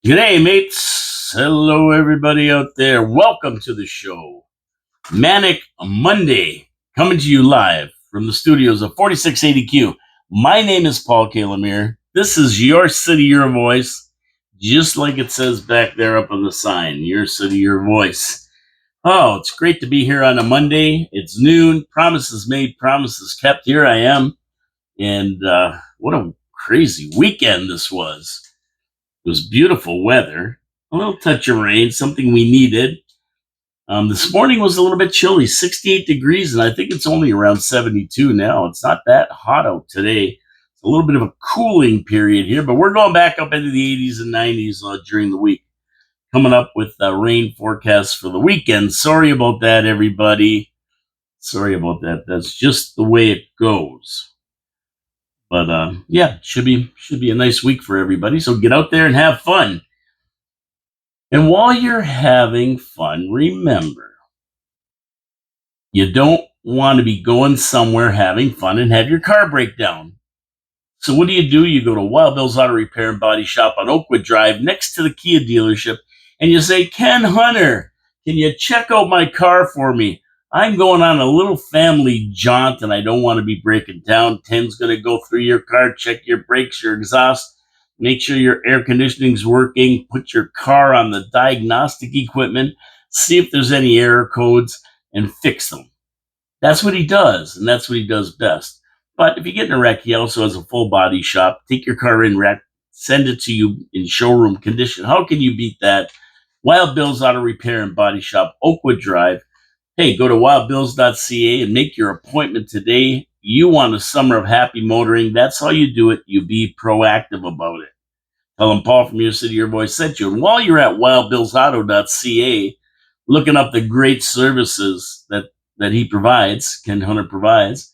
G'day, mates. Hello, everybody out there. Welcome to the show. Manic Monday, coming to you live from the studios of 4680Q. My name is Paul Kalamir. This is Your City, Your Voice, just like it says back there up on the sign, Your City, Your Voice. Oh, it's great to be here on a Monday. It's noon. Promises made, promises kept. Here I am. And what a crazy weekend this was. It was beautiful weather, a little touch of rain, something we needed. This morning was a little bit chilly, 68 degrees, and I think it's only around 72 now. It's not that hot out today. It's a little bit of a cooling period here, but we're going back up into the 80s and 90s during the week. Coming up with rain forecasts for the weekend. Sorry about that, everybody. Sorry about that. That's just the way it goes. But yeah, should be a nice week for everybody. So get out there and have fun. And while you're having fun, remember, you don't want to be going somewhere having fun and have your car break down. So what do? You go to Wild Bill's Auto Repair and Body Shop on Oakwood Drive next to the Kia dealership, and you say, Ken Hunter, can you check out my car for me? I'm going on a little family jaunt and I don't want to be breaking down. Ken's going to go through your car, check your brakes, your exhaust, make sure your air conditioning's working, put your car on the diagnostic equipment, see if there's any error codes, and fix them. That's what he does, and that's what he does best. But if you get in a wreck, he also has a full body shop. Take your car in wreck, send it to you in showroom condition. How can you beat that? Wild Bill's Auto Repair and Body Shop, Oakwood Drive. Hey, go to wildbills.ca and make your appointment today. You want a summer of happy motoring. That's how you do it. You be proactive about it. Tell them Paul from Your City, Your Voice sent you. And while you're at wildbillsauto.ca, looking up the great services that he provides, Ken Hunter provides,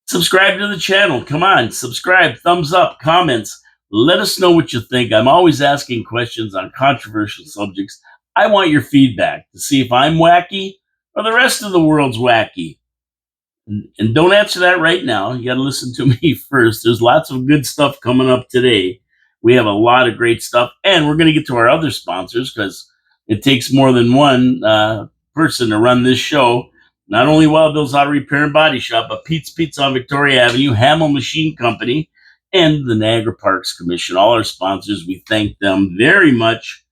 subscribe to the channel. Come on, subscribe, thumbs up, comments. Let us know what you think. I'm always asking questions on controversial subjects. I want your feedback to see if I'm wacky or the rest of the world's wacky. And don't answer that right now. You got to listen to me first. There's lots of good stuff coming up today. We have a lot of great stuff. And we're going to get to our other sponsors because it takes more than one person to run this show. Not only Wild Bill's Auto Repair and Body Shop, but Pete's Pizza on Victoria Avenue, Hamill Machine Company, and the Niagara Parks Commission. All our sponsors, we thank them very much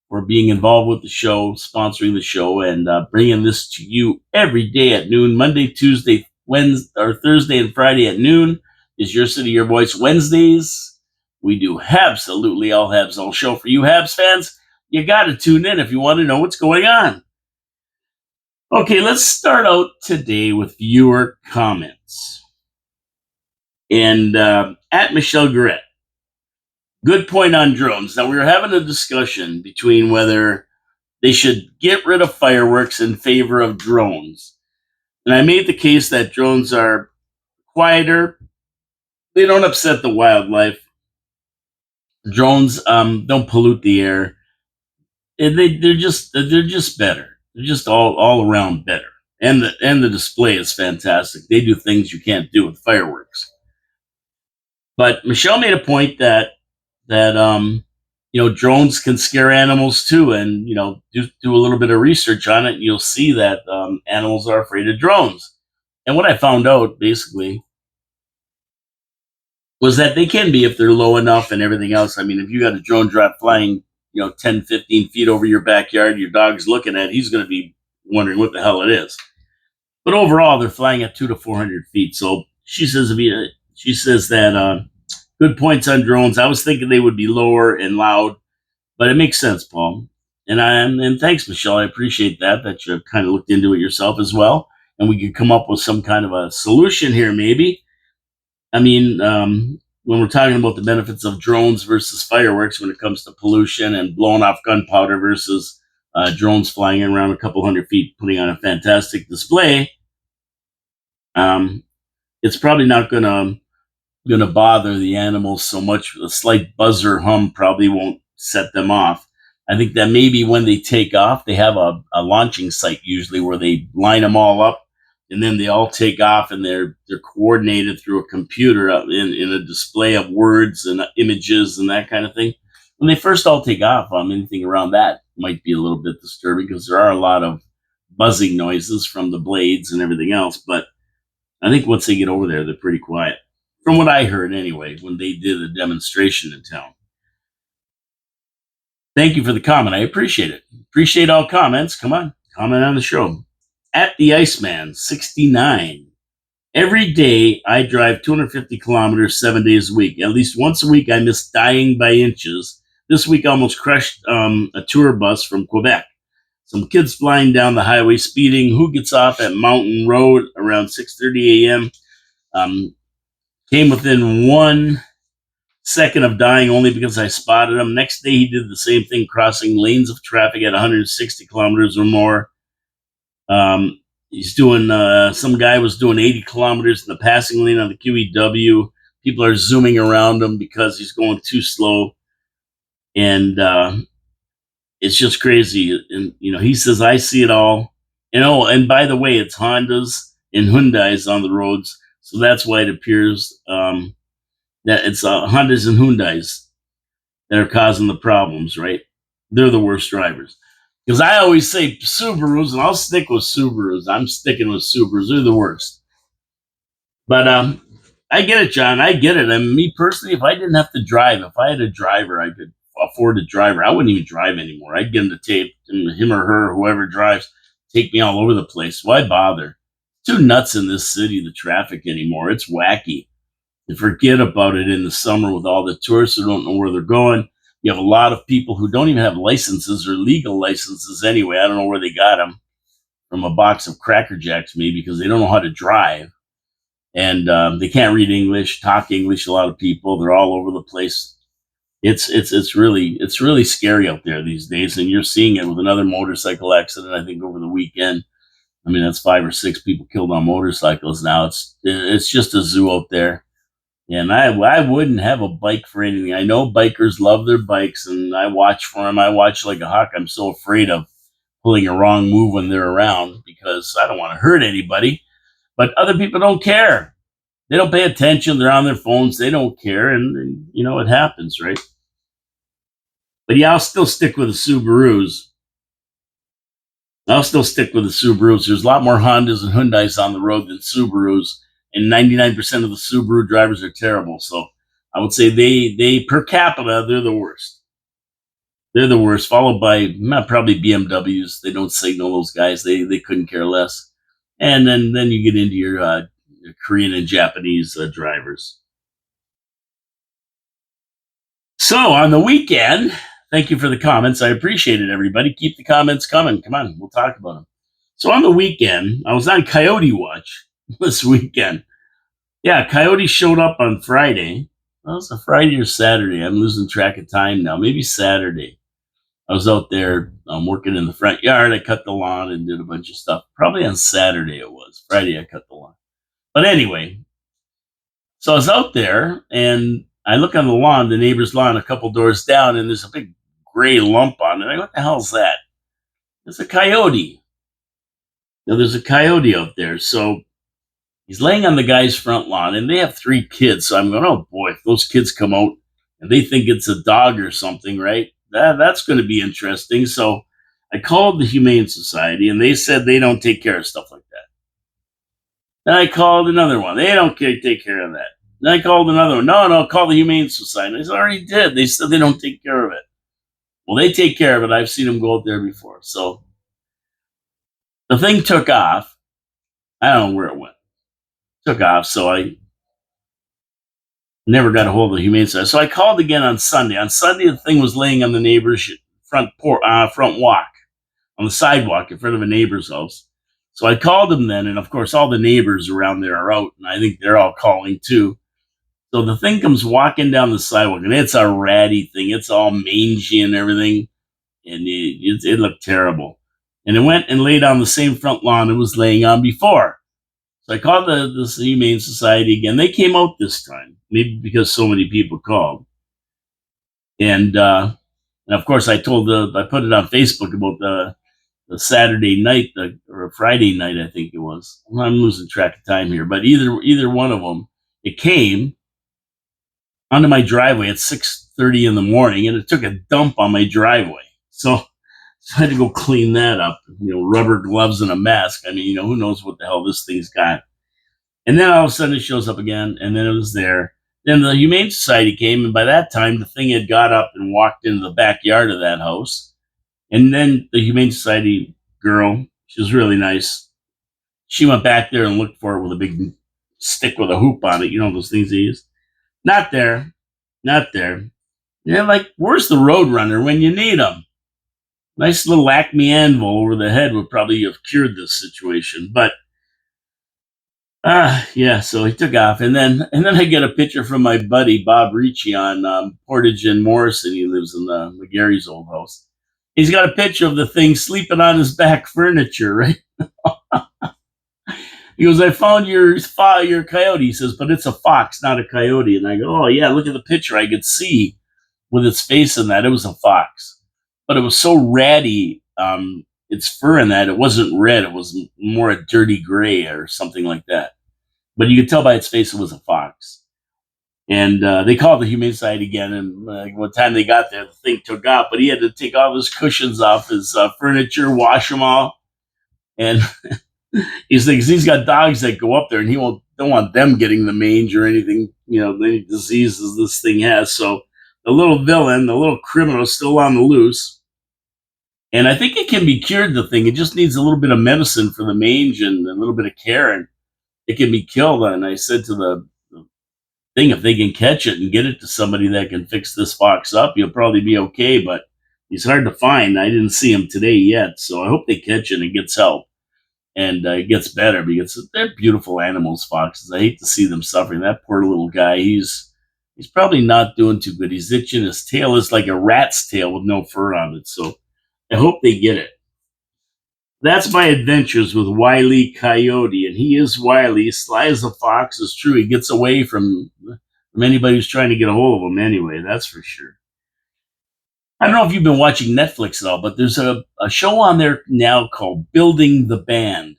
for being involved with the show, sponsoring the show, and bringing this to you every day at noon, Monday, Tuesday, Wednesday, or Thursday and Friday at noon is Your City, Your Voice. Wednesdays, we do absolutely all Habs all show. For you Habs fans, you got to tune in if you want to know what's going on. Okay, let's start out today with viewer comments. And at Michelle Garrett, good point on drones. Now, we were having a discussion between whether they should get rid of fireworks in favor of drones. And I made the case that drones are quieter. They don't upset the wildlife. Drones don't pollute the air. And they're just better. They're just all around better. And the display is fantastic. They do things you can't do with fireworks. But Michelle made a point that drones can scare animals too, and do a little bit of research on it, and you'll see that animals are afraid of drones. And what I found out basically was that they can be if they're low enough and everything else. I mean, if you got a drone drop flying 10, 15 feet over your backyard, your dog's looking at it, he's going to be wondering what the hell it is. But overall, they're flying at 200 to 400 feet. So she says that good points on drones. I was thinking they would be lower and loud, but it makes sense, Paul. And thanks, Michelle. I appreciate that you kind of looked into it yourself as well, and we could come up with some kind of a solution here, maybe. I mean, when we're talking about the benefits of drones versus fireworks when it comes to pollution and blowing off gunpowder versus drones flying around a couple hundred feet, putting on a fantastic display, it's probably not going to bother the animals so much. A slight buzz or hum probably won't set them off. I think that maybe when they take off, they have a launching site usually where they line them all up, and then they all take off, and they're coordinated through a computer in a display of words and images and that kind of thing. when they first all take off, anything around that might be a little bit disturbing because there are a lot of buzzing noises from the blades and everything else. But I think once they get over there, they're pretty quiet. From what I heard, anyway, when they did a demonstration in town. Thank you for the comment. I appreciate it. Appreciate all comments. Come on, comment on the show. At the Iceman 69. Every day I drive 250 kilometers 7 days a week. At least once a week I miss dying by inches. This week I almost crushed a tour bus from Quebec. Some kids flying down the highway speeding. Who gets off at Mountain Road around 6:30 a.m.? Came within 1 second of dying only because I spotted him. Next day he did the same thing, crossing lanes of traffic at 160 kilometers or more. He's doing, some guy was doing 80 kilometers in the passing lane on the QEW. People are zooming around him because he's going too slow. And it's just crazy. And, he says, I see it all. And by the way, it's Hondas and Hyundais on the roads. So that's why it appears that it's Hondas and Hyundais that are causing the problems, right? They're the worst drivers. Because I always say Subarus, and I'll stick with Subarus. I'm sticking with Subarus. They're the worst. But I get it, John. I get it. And me personally, if I didn't have to drive, if I had a driver, I could afford a driver, I wouldn't even drive anymore. I'd get him to tape, him or her, whoever drives, take me all over the place. Why bother? Too nuts in this city, the traffic anymore. It's wacky. And forget about it in the summer with all the tourists who don't know where they're going. You have a lot of people who don't even have licenses or legal licenses anyway. I don't know where they got them, from a box of Cracker Jacks maybe, because they don't know how to drive. And they can't read English, talk English, a lot of people. They're all over the place. It's really scary out there these days. And you're seeing it with another motorcycle accident, I think, over the weekend. I mean, that's 5 or 6 people killed on motorcycles now. It's just a zoo out there. And I wouldn't have a bike for anything. I know bikers love their bikes, and I watch for them. I watch like a hawk. I'm so afraid of pulling a wrong move when they're around because I don't want to hurt anybody. But other people don't care. They don't pay attention. They're on their phones. They don't care. And it happens, right? But yeah, I'll still stick with the Subarus. There's a lot more Hondas and Hyundais on the road than Subarus. And 99% of the Subaru drivers are terrible. So I would say they per capita, they're the worst. They're the worst, followed by probably BMWs. They don't signal, those guys. They couldn't care less. And then you get into your Korean and Japanese drivers. So on the weekend, thank you for the comments. I appreciate it, everybody. Keep the comments coming. Come on, we'll talk about them. So on the weekend, I was on Coyote Watch this weekend. Yeah, Coyote showed up on Friday. Well, it was a Friday or Saturday. I'm losing track of time now. Maybe Saturday. I was out there working in the front yard. I cut the lawn and did a bunch of stuff. Probably on Saturday it was. Friday I cut the lawn. But anyway, so I was out there and I look on the lawn, the neighbor's lawn, a couple doors down, and there's a big gray lump on it. I go, what the hell is that? It's a coyote. There's a coyote out there. So he's laying on the guy's front lawn, and they have 3 kids. So I'm going, oh boy, if those kids come out and they think it's a dog or something, right? That's going to be interesting. So I called the Humane Society, and they said they don't take care of stuff like that. Then I called another one. They don't take care of that. Then I called another one. No, call the Humane Society. I said, I already did. They said they don't take care of it. Well, they take care of it. I've seen them go out there before. So the thing took off. I don't know where it went. Took off. So I never got a hold of the Humane Society. So I called again on Sunday. On Sunday, the thing was laying on the neighbor's front walk, on the sidewalk in front of a neighbor's house. So I called them then, and of course, all the neighbors around there are out, and I think they're all calling too. So the thing comes walking down the sidewalk, and it's a ratty thing. It's all mangy and everything, and it looked terrible. And it went and laid on the same front lawn it was laying on before. So I called the Humane Society again. They came out this time, maybe because so many people called. And of course, I put it on Facebook about the Saturday night or a Friday night, I think it was. I'm losing track of time here, but either one of them, it came onto my driveway at 6:30 in the morning, and it took a dump on my driveway. So I had to go clean that up. Rubber gloves and a mask. I mean, who knows what the hell this thing's got. And then all of a sudden it shows up again, and then it was there. Then the Humane Society came, and by that time the thing had got up and walked into the backyard of that house. And then the Humane Society girl, she was really nice. She went back there and looked for it with a big stick with a hoop on it. You know those things they use? Not there. Not there. Yeah, like, where's the Roadrunner when you need him? Nice little Acme anvil over the head would probably have cured this situation. But yeah, so he took off, and then I get a picture from my buddy Bob Ricci on Portage and Morrison. He lives in McGarry's old house. He's got a picture of the thing sleeping on his back furniture, right? He goes, "I found your coyote." He says, "But it's a fox, not a coyote." And I go, "Oh yeah, look at the picture. I could see with its face in that it was a fox, but it was so ratty, its fur in that it wasn't red. It was more a dirty gray or something like that. But you could tell by its face it was a fox." And they called the Humane Society again, and one time they got there, the thing took off, but he had to take all his cushions off his furniture, wash them all, and he's got dogs that go up there, and he don't want them getting the mange or anything, any diseases this thing has. So the little villain, the little criminal, is still on the loose, and I think it can be cured. The thing, it just needs a little bit of medicine for the mange and a little bit of care, and it can be killed. And I said to the thing, if they can catch it and get it to somebody that can fix this fox up, you'll probably be okay. But he's hard to find. I didn't see him today yet, so I hope they catch it and gets help and it gets better, because they're beautiful animals, foxes. I hate to see them suffering. That poor little guy, he's probably not doing too good. He's itching. His tail is like a rat's tail with no fur on it. So I hope they get it. That's my adventures with Wile E. Coyote, and he is wily, sly as a fox. Is true. He gets away from anybody who's trying to get a hold of him. Anyway, that's for sure. I don't know if you've been watching Netflix at all, but there's a show on there now called Building the Band,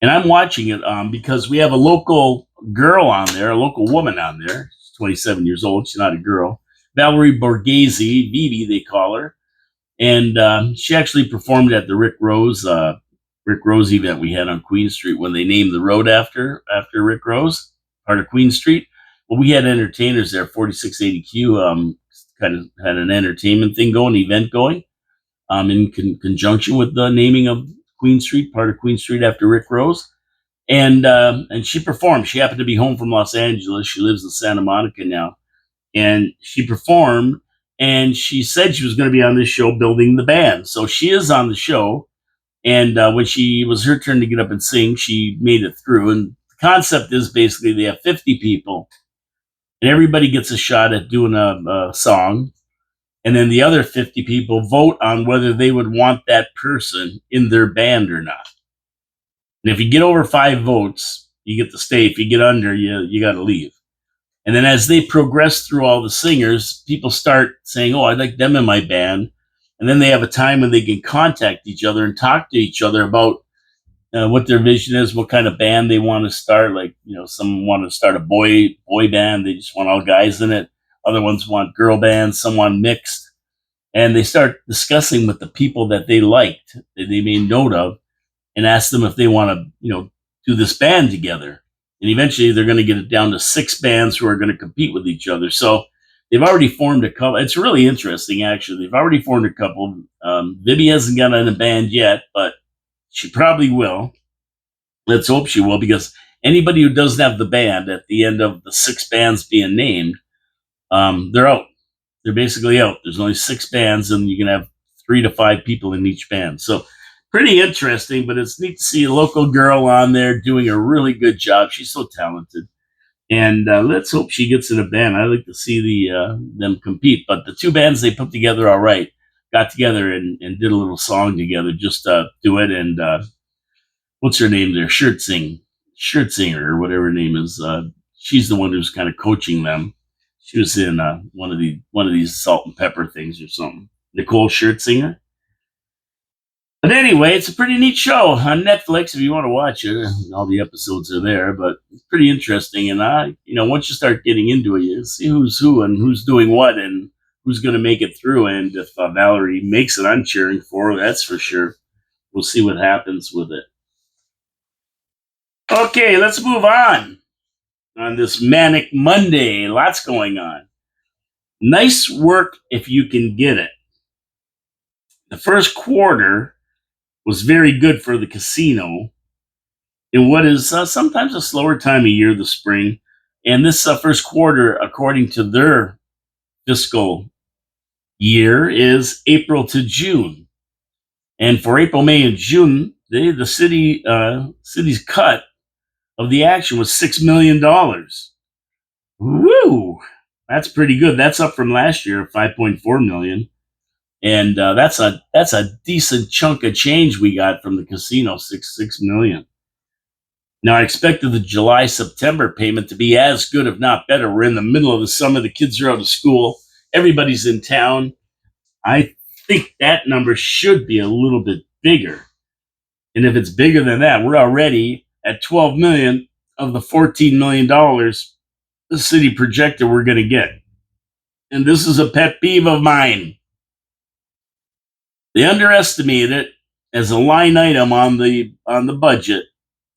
and I'm watching it because we have a local girl on there, a local woman on there. She's 27 years old. She's not a girl. Valerie Borghese, Vivi, they call her. And she actually performed at the Rick Rose event we had on Queen Street when they named the road after Rick Rose, part of Queen Street. Well, we had entertainers there. 4680Q kind of had an entertainment thing going, event going, in conjunction with the naming of Queen Street, part of Queen Street after Rick Rose. And she performed. She happened to be home from Los Angeles. She lives in Santa Monica now, and she performed, and she said she was going to be on this show Building the Band. So she is on the show. And when she was her turn to get up and sing, she made it through. And the concept is basically they have 50 people, and everybody gets a shot at doing a song. And then the other 50 people vote on whether they would want that person in their band or not. And if you get over 5 votes, you get to stay. If you get under, you got to leave. And then as they progress through all the singers, people start saying, "Oh, I'd like them in my band." And then they have a time when they can contact each other and talk to each other about what their vision is, what kind of band they want to start. Like, some want to start a boy band. They just want all guys in it. Other ones want girl bands. Some want mixed. And they start discussing with the people that they liked, that they made note of, and ask them if they want to, do this band together. And eventually they're going to get it down to 6 bands who are going to compete with each other. So they've already formed a couple. It's really interesting, actually. They've already formed a couple. Vivi hasn't got in a band yet, but she probably will. Let's hope she will, because anybody who doesn't have the band at the end of the 6 bands being named, they're out. They're basically out. There's only 6 bands, and you can have 3 to 5 people in each band. So pretty interesting, but it's neat to see a local girl on there doing a really good job. She's so talented. And let's hope she gets in a band. I like to see them compete. But the 2 bands they put together, all right, got together and did a little song together, just do it. And what's her name there? Shirt Singer, or whatever her name is. She's the one who's kind of coaching them. She was in one of these salt and pepper things or something. Nicole Shirt Singer. But anyway, it's a pretty neat show on Netflix if you want to watch it. All the episodes are there, but it's pretty interesting. And once you start getting into it, you see who's who and who's doing what and who's going to make it through. And if Valerie makes it, I'm cheering for her. That's for sure. We'll see what happens with it. Okay, let's move on this Manic Monday. Lots going on. Nice work if you can get it. The first quarter was very good for the casino in what is sometimes a slower time of year, the spring. And this first quarter, according to their fiscal year, is April to June. And for April, May, and June, the city's cut of the action was $6 million. Woo! That's pretty good. That's up from last year, $5.4 million. And that's a decent chunk of change we got from the casino, $6 million. Now I expected the July-September payment to be as good, if not better. We're in the middle of the summer. The kids are out of school. Everybody's in town. I think that number should be a little bit bigger. And if it's bigger than that, we're already at $12 million of the $14 million the city projected we're going to get. And this is a pet peeve of mine. They underestimate it as a line item on the budget.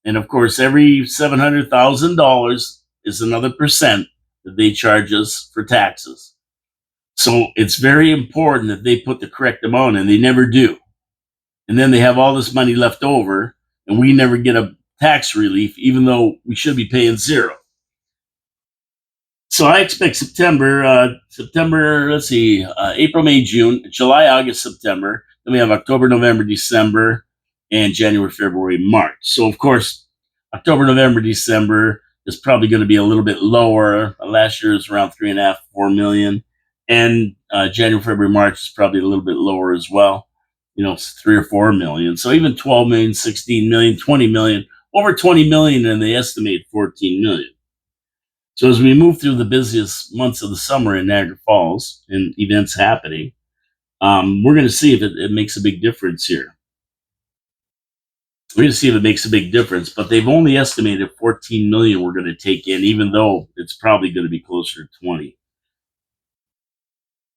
And of course, every $700,000 is another percent that they charge us for taxes. So it's very important that they put the correct amount, and they never do. And then they have all this money left over, and we never get a tax relief, even though we should be paying zero. So I expect September, April, May, June, July, August, September. Then we have October, November, December, and January, February, March. So, of course, October, November, December is probably going to be a little bit lower. Last year was around 3.5, 4 million. And January, February, March is probably a little bit lower as well. It's 3 or 4 million. So even 12 million, 16 million, 20 million, over 20 million, and they estimate 14 million. So as we move through the busiest months of the summer in Niagara Falls and events happening, we're going to see if it makes a big difference here. We're going to see if it makes a big difference, but they've only estimated 14 million we're going to take in, even though it's probably going to be closer to 20.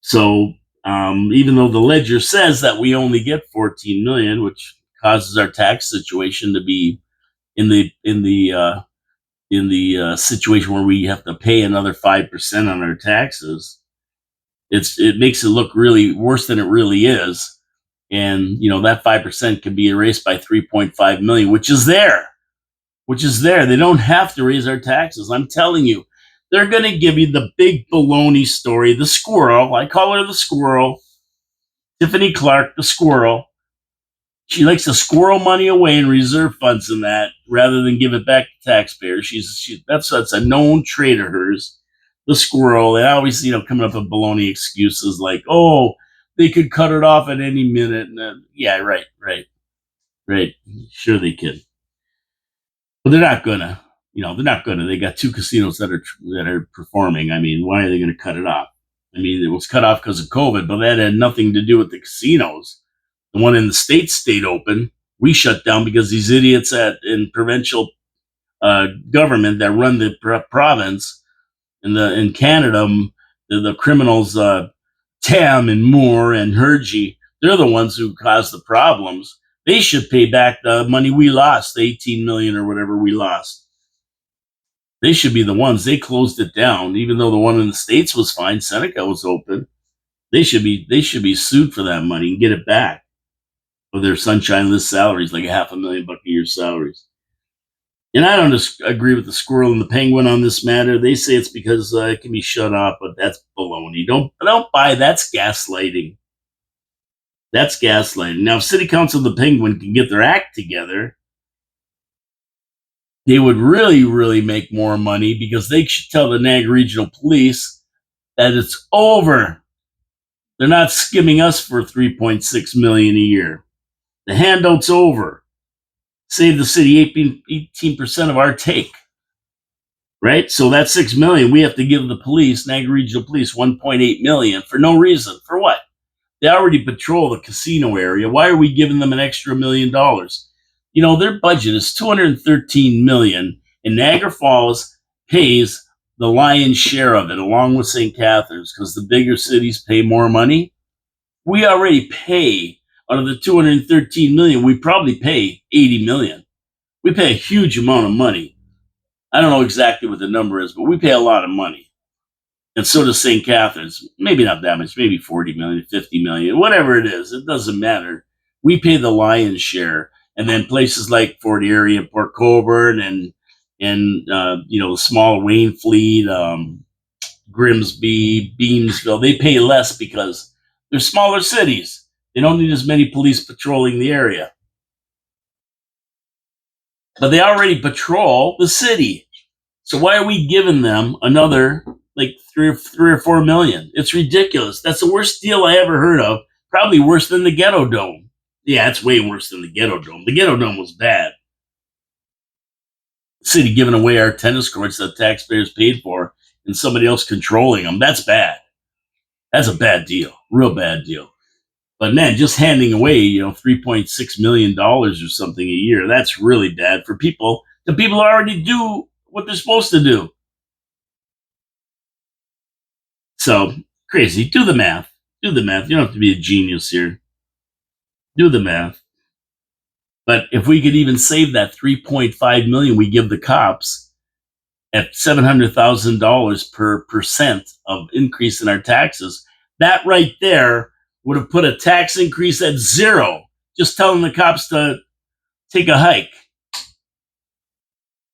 So even though the ledger says that we only get 14 million, which causes our tax situation to be in the situation where we have to pay another 5% on our taxes, it makes it look really worse than it really is. And that 5% can be erased by 3.5 million, which is there. They don't have to raise our taxes. I'm telling you, they're going to give you the big baloney story. The squirrel, I call her the squirrel, Tiffany Clark, the squirrel. She likes to squirrel money away in reserve funds and that rather than give it back to taxpayers. That's a known trait of hers, the squirrel. And always, coming up with baloney excuses like, oh, they could cut it off at any minute. And, yeah, right. Sure they can. But they're not gonna. They got 2 casinos that are performing. I mean, why are they going to cut it off? I mean, it was cut off because of COVID, but that had nothing to do with the casinos. The one in the state stayed open. We shut down because these idiots in provincial government that run the province in Canada, the criminals Tam and Moore and Hergy, they're the ones who caused the problems. They should pay back the money we lost, the 18 million or whatever we lost. They should be the ones. They closed it down, even though the one in the States was fine. Seneca was open. They should be sued for that money and get it back for their sunshine list salaries, like $500,000 a year salaries. And I don't agree with the squirrel and the penguin on this matter. They say it's because it can be shut off, but that's baloney. Don't buy. That's gaslighting. That's gaslighting. Now, if City Council and the Penguin can get their act together, they would really, really make more money because they should tell the Niagara Regional Police that it's over. They're not skimming us for $3.6 million a year. The handout's over. Save the city 18% of our take. Right? So that's $6 million. We have to give the police, Niagara Regional Police, $1.8 million for no reason. For what? They already patrol the casino area. Why are we giving them an extra $1 million? Their budget is $213 million, and Niagara Falls pays the lion's share of it, along with St. Catharines, because the bigger cities pay more money. We already pay out of the 213 million. We probably pay 80 million. We pay a huge amount of money. I don't know exactly what the number is, but we pay a lot of money. And so does St. Catharines. Maybe not that much, maybe 40 million, 50 million, whatever it is. It doesn't matter. We pay the lion's share. And then places like Fort Erie and Port Colborne and the small Waynfleet, Grimsby, Beamsville, they pay less because they're smaller cities. They don't need as many police patrolling the area. But they already patrol the city. So why are we giving them another like three or 4 million? It's ridiculous. That's the worst deal I ever heard of. Probably worse than the Ghetto Dome. Yeah, it's way worse than the Ghetto Dome. The Ghetto Dome was bad. The city giving away our tennis courts that taxpayers paid for and somebody else controlling them. That's bad. That's a bad deal. Real bad deal. But man, just handing away, $3.6 million or something a year, that's really bad for people. The people already do what they're supposed to do. So crazy. Do the math. Do the math. You don't have to be a genius here. Do the math. But if we could even save that 3.5 million we give the cops at $700,000 per percent of increase in our taxes, that right there would have put a tax increase at zero. Just telling the cops to take a hike.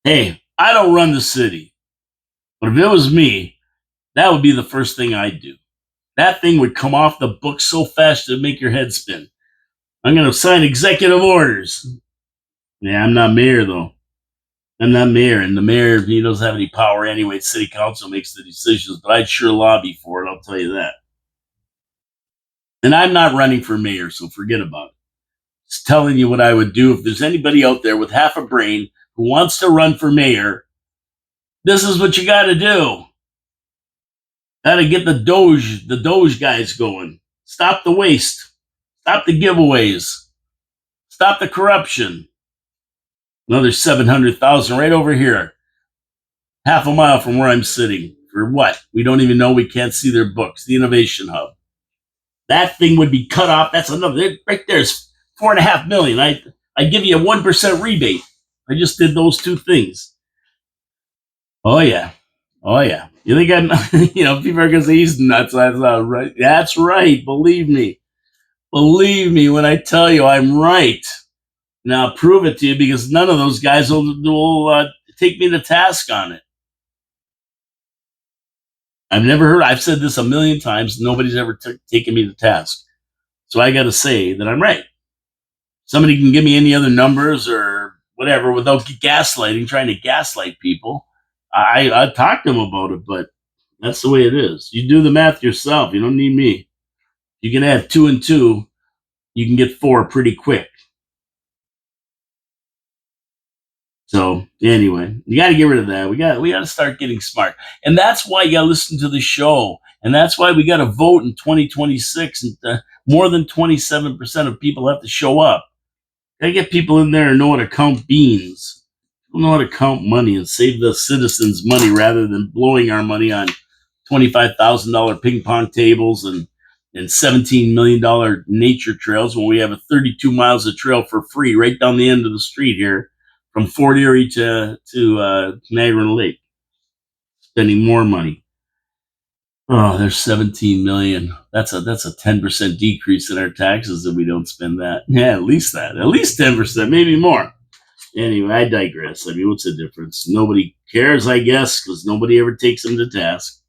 Hey, I don't run the city, but if it was me, that would be the first thing I'd do. That thing would come off the book so fast it'd make your head spin. I'm going to sign executive orders. Yeah, I'm not mayor, though. I'm not mayor, and the mayor, he doesn't have any power anyway. City council makes the decisions, but I'd sure lobby for it, I'll tell you that. And I'm not running for mayor, so forget about it. Just telling you what I would do if there's anybody out there with half a brain who wants to run for mayor. This is what you got to do. Got to get the Doge guys going. Stop the waste. Stop the giveaways. Stop the corruption. Another 700,000 right over here. Half a mile from where I'm sitting. For what? We don't even know. We can't see their books. The Innovation Hub. That thing would be cut off. That's another. Right there's $4.5 million. I give you a 1% rebate. I just did those two things. Oh yeah. Oh yeah. You think I'm? People are gonna say he's nuts. That's not right. That's right. Believe me. Believe me when I tell you I'm right. Now I'll prove it to you because none of those guys will take me to task on it. I've never heard. I've said this a million times. Nobody's ever taken me to task. So I got to say that I'm right. Somebody can give me any other numbers or whatever without gaslighting, trying to gaslight people. I talk to them about it, but that's the way it is. You do the math yourself. You don't need me. You can add 2 and 2. You can get 4 pretty quick. So anyway, you got to get rid of that. We got to start getting smart, and that's why you got to listen to the show, and that's why we got to vote in 2026. And more than 27% of people have to show up. Got to get people in there and know how to count beans. Know how to count money and save the citizens money rather than blowing our money on $25,000 ping pong tables and $17 million nature trails when we have a 32 miles of trail for free right down the end of the street here from Fort Erie to Niagara Lake. Spending more money. Oh, there's 17 million. That's a 10% decrease in our taxes if we don't spend that. Yeah, at least that. At least 10%, maybe more. Anyway, I digress. I mean, what's the difference? Nobody cares, I guess, because nobody ever takes them to task.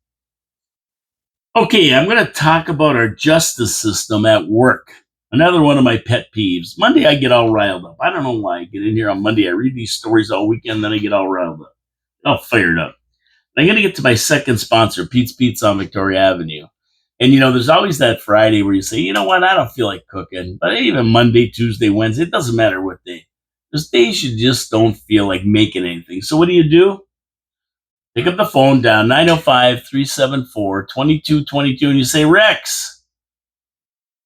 Okay, I'm going to talk about our justice system at work. Another one of my pet peeves. Monday, I get all riled up. I don't know why. I get in here on Monday. I read these stories all weekend, then I get all riled up. All fired up. I'm going to get to my second sponsor, Pete's Pizza on Victoria Avenue. And, there's always that Friday where you say, you know what, I don't feel like cooking. But even Monday, Tuesday, Wednesday, it doesn't matter what day. There's days you just don't feel like making anything. So what do? Pick up the phone down 905-374-2222 and you say, Rex,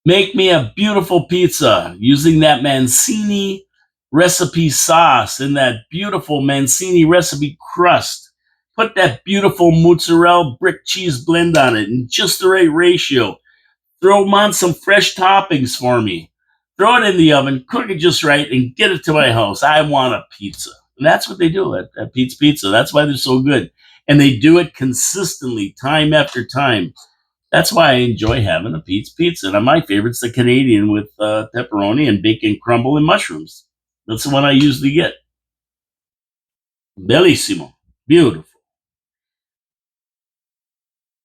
Make me a beautiful pizza using that Mancini recipe sauce and that beautiful Mancini recipe crust. Put that beautiful mozzarella brick cheese blend on it in just the right ratio. Throw on some fresh toppings for me. Throw it in the oven, cook it just right, and get it to my house. I want a pizza. And that's what they do at Pete's Pizza. That's why they're so good. And they do it consistently, time after time. That's why I enjoy having a Pete's Pizza. And my favorite's the Canadian with pepperoni and bacon crumble and mushrooms. That's the one I usually get. Bellissimo. Beautiful.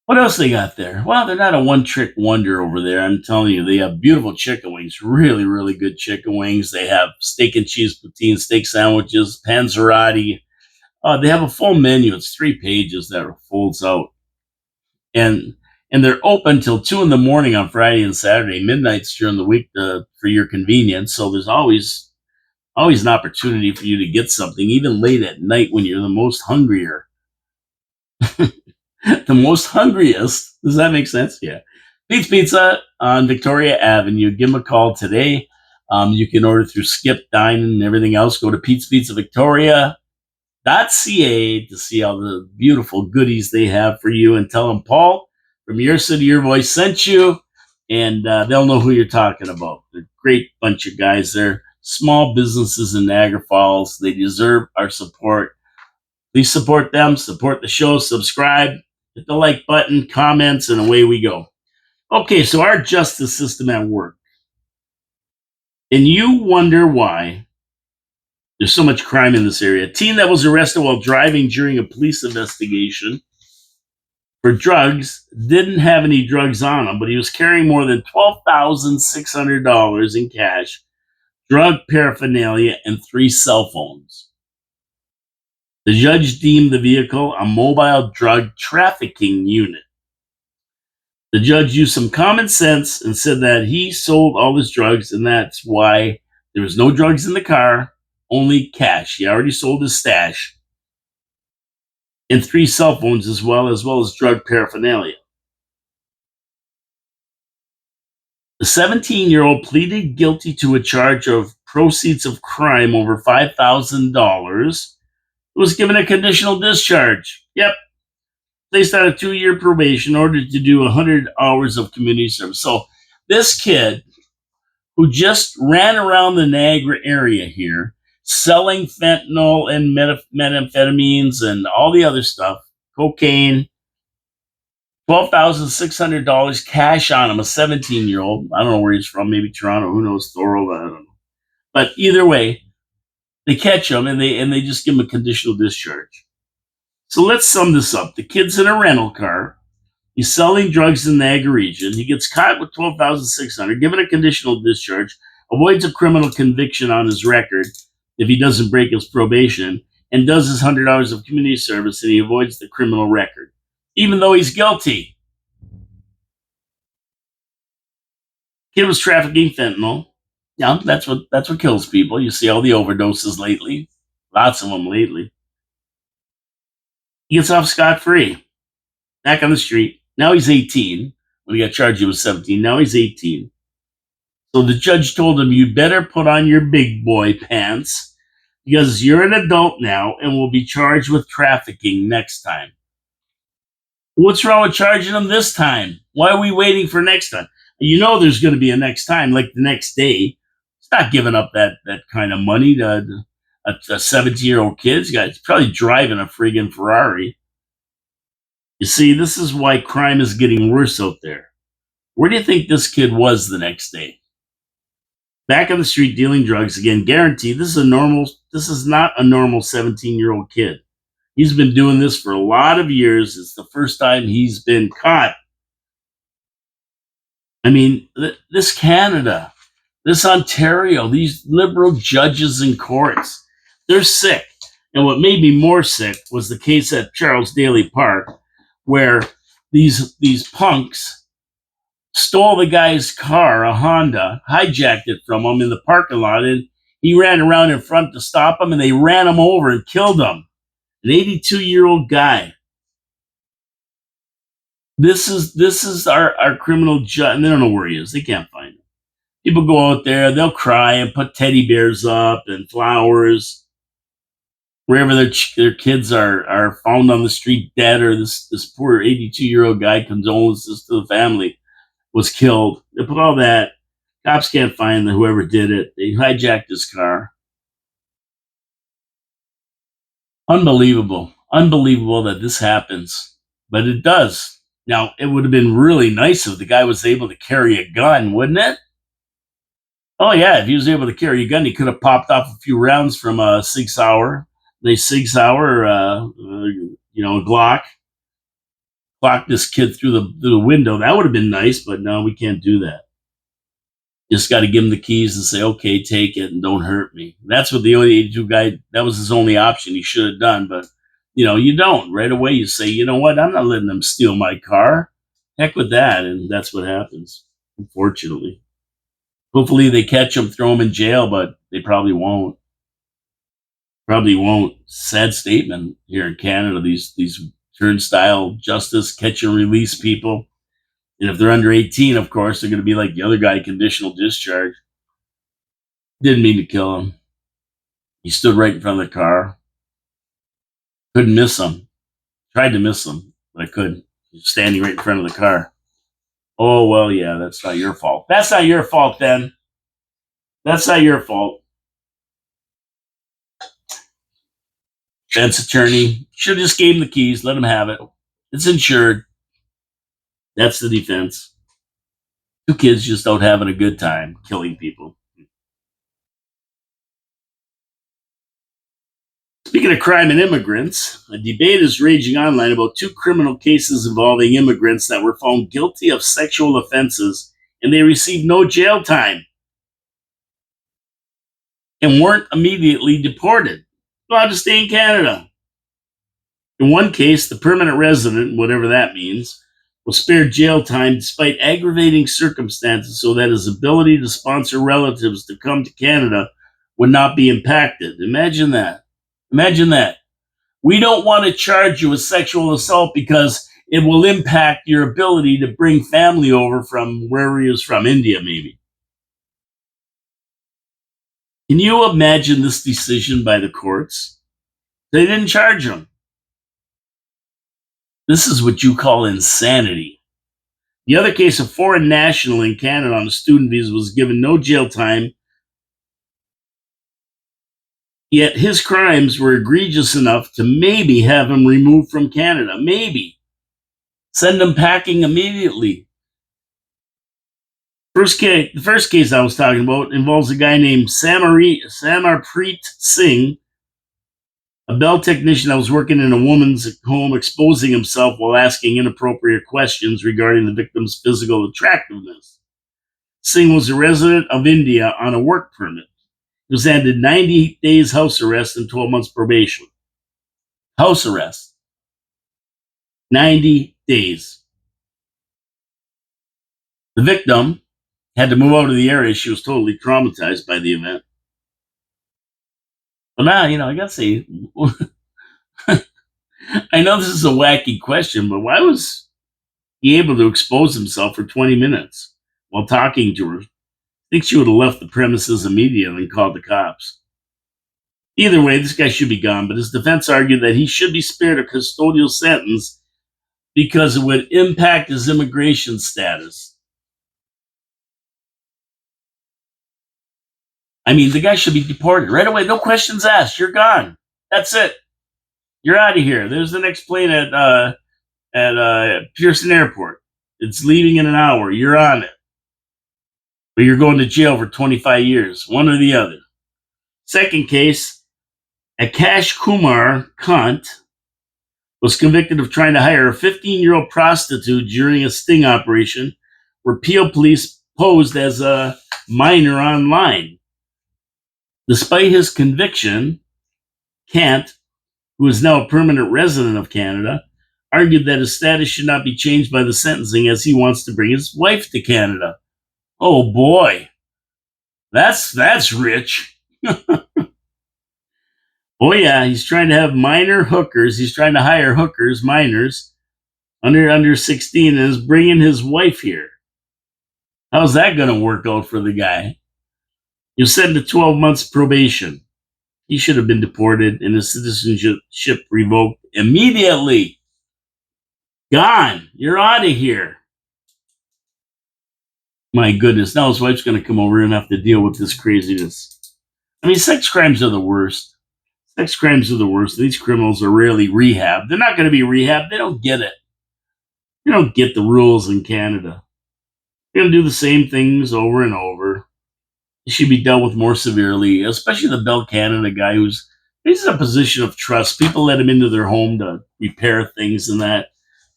What else they got there? Well, they're not a one-trick wonder over there. I'm telling you, they have beautiful chicken wings. Really, really good chicken wings. They have steak and cheese poutine, steak sandwiches, panzerotti. They have a full menu. It's 3 pages that folds out. And they're open till 2 in the morning on Friday and Saturday, midnights during the week for your convenience. So there's always an opportunity for you to get something, even late at night when you're the most hungrier. The most hungriest. Does that make sense? Yeah. Pete's Pizza on Victoria Avenue. Give them a call today. You can order through Skip, Dine, and everything else. Go to Pete's Pizza Victoria. .ca to see all the beautiful goodies they have for you, and tell them Paul from Your City, Your Voice sent you, and they'll know who you're talking about. They're a great bunch of guys there. Small businesses in Niagara Falls. They deserve our support. Please support them, support the show, subscribe, hit the like button, comments, and away we go. Okay, so our justice system at work. And you wonder why there's so much crime in this area. A teen that was arrested while driving during a police investigation for drugs didn't have any drugs on him, but he was carrying more than $12,600 in cash, drug paraphernalia, and 3 cell phones. The judge deemed the vehicle a mobile drug trafficking unit. The judge used some common sense and said that he sold all his drugs, and that's why there was no drugs in the car, only cash. He already sold his stash, and 3 cell phones as well as drug paraphernalia. The 17-year-old pleaded guilty to a charge of proceeds of crime over $5,000. Was given a conditional discharge. Yep. Placed on a 2-year probation, ordered to do 100 hours of community service. So this kid who just ran around the Niagara area here selling fentanyl and methamphetamines and all the other stuff, cocaine, $12,600 cash on him, a 17-year-old. I don't know where he's from, maybe Toronto, who knows, Thorold, I don't know. But either way, they catch him and they just give him a conditional discharge. So let's sum this up. The kid's in a rental car. He's selling drugs in the Niagara region. He gets caught with $12,600, given a conditional discharge, avoids a criminal conviction on his record if he doesn't break his probation, and does his 100 hours of community service, and he avoids the criminal record, even though he's guilty. Kid was trafficking fentanyl. Yeah, that's what kills people. You see all the overdoses lately. Lots of them lately. He gets off scot-free. Back on the street. Now he's 18. When he got charged, he was 17. Now he's 18. So the judge told him, you better put on your big boy pants because you're an adult now and will be charged with trafficking next time. What's wrong with charging him this time? Why are we waiting for next time? You know there's going to be a next time, like the next day. He's not giving up that kind of money to a 17-year-old kid. He's probably driving a friggin' Ferrari. You see, this is why crime is getting worse out there. Where do you think this kid was the next day? Back on the street dealing drugs again. Guaranteed, this is not a normal 17-year-old kid. He's been doing this for a lot of years. It's the first time he's been caught. I mean, this Canada, this Ontario, these liberal judges and courts, they're sick. And what made me more sick was the case at Charles Daly Park, where these punks stole the guy's car, a Honda, hijacked it from him in the parking lot, and he ran around in front to stop him, and they ran him over and killed him. An 82-year-old guy. This is our criminal judge, and they don't know where he is. They can't find him. People go out there, they'll cry and put teddy bears up and flowers wherever their kids are found on the street dead, or this poor 82-year-old guy, condolences to the family, was killed. They put all that. Cops can't find whoever did it. They hijacked his car. Unbelievable. Unbelievable that this happens. But it does. Now, it would have been really nice if the guy was able to carry a gun, wouldn't it? Oh, yeah. If he was able to carry a gun, he could have popped off a few rounds from a Sig Sauer. They Sig Sauer, Glock. Clock this kid through the window. That would have been nice, but no, we can't do that. Just got to give him the keys and say, okay, take it and don't hurt me. That's what the only 82 guy, that was his only option he should have done. But, you don't. Right away, you say, you know what? I'm not letting them steal my car. Heck with that. And that's what happens, unfortunately. Hopefully they catch him, throw him in jail, but they probably won't. Probably won't. Sad statement here in Canada. These turnstile justice, catch and release people. And if they're under 18, of course, they're going to be like the other guy, conditional discharge. Didn't mean to kill him. He stood right in front of the car. Couldn't miss him. Tried to miss him, but I couldn't. He was standing right in front of the car. Oh, well, yeah, that's not your fault. That's not your fault, then. That's not your fault. Defense attorney should have just gave him the keys, let him have it. It's insured. That's the defense. Two kids just out having a good time killing people. Speaking of crime and immigrants, a debate is raging online about two criminal cases involving immigrants that were found guilty of sexual offenses, and they received no jail time and weren't immediately deported. Allowed to stay in Canada. In one case, the permanent resident, whatever that means, was spared jail time despite aggravating circumstances so that his ability to sponsor relatives to come to Canada would not be impacted. Imagine that. Imagine that. We don't want to charge you with sexual assault because it will impact your ability to bring family over from wherever he was from, India maybe. Can you imagine this decision by the courts? They didn't charge him. This is what you call insanity. The other case, a foreign national in Canada on a student visa was given no jail time, yet his crimes were egregious enough to maybe have him removed from Canada. Maybe. Send him packing immediately. The first case I was talking about involves a guy named Samarpreet Singh, a bell technician that was working in a woman's home, exposing himself while asking inappropriate questions regarding the victim's physical attractiveness. Singh was a resident of India on a work permit. He was handed 90 days house arrest and 12 months probation. House arrest. 90 days. The victim had to move out of the area. She was totally traumatized by the event. But now, I got to say, I know this is a wacky question, but why was he able to expose himself for 20 minutes while talking to her? I think she would have left the premises immediately and called the cops. Either way, this guy should be gone, but his defense argued that he should be spared a custodial sentence because it would impact his immigration status. I mean, the guy should be deported right away. No questions asked. You're gone. That's it. You're out of here. There's the next plane at Pearson Airport. It's leaving in an hour. You're on it. But you're going to jail for 25 years, one or the other. Second case, Akash Kumar Kant was convicted of trying to hire a 15-year-old prostitute during a sting operation where Peel police posed as a minor online. Despite his conviction, Kant, who is now a permanent resident of Canada, argued that his status should not be changed by the sentencing as he wants to bring his wife to Canada. Oh boy, that's rich. Oh yeah, he's trying to have minor hookers. He's trying to hire hookers, minors, under 16, and is bringing his wife here. How's that going to work out for the guy? You're sentenced to 12 months probation. He should have been deported and his citizenship revoked immediately. Gone. You're out of here. My goodness. Now his wife's going to come over and have to deal with this craziness. I mean, sex crimes are the worst. Sex crimes are the worst. These criminals are rarely rehabbed. They're not going to be rehabbed. They don't get it. They don't get the rules in Canada. They're going to do the same things over and over. He should be dealt with more severely, especially the Bell Canada guy he's in a position of trust. People let him into their home to repair things and that.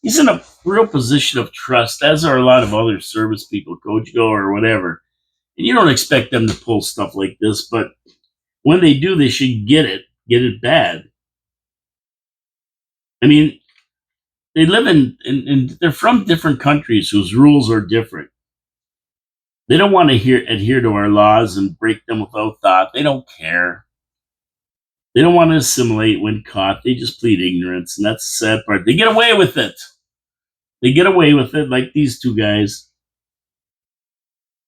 He's in a real position of trust, as are a lot of other service people, Coach Go or whatever. And you don't expect them to pull stuff like this, but when they do, they should get it bad. I mean, they live in they're from different countries whose rules are different. They don't want to adhere to our laws and break them without thought. They don't care. They don't want to assimilate when caught. They just plead ignorance, and that's the sad part. They get away with it. They get away with it like these two guys.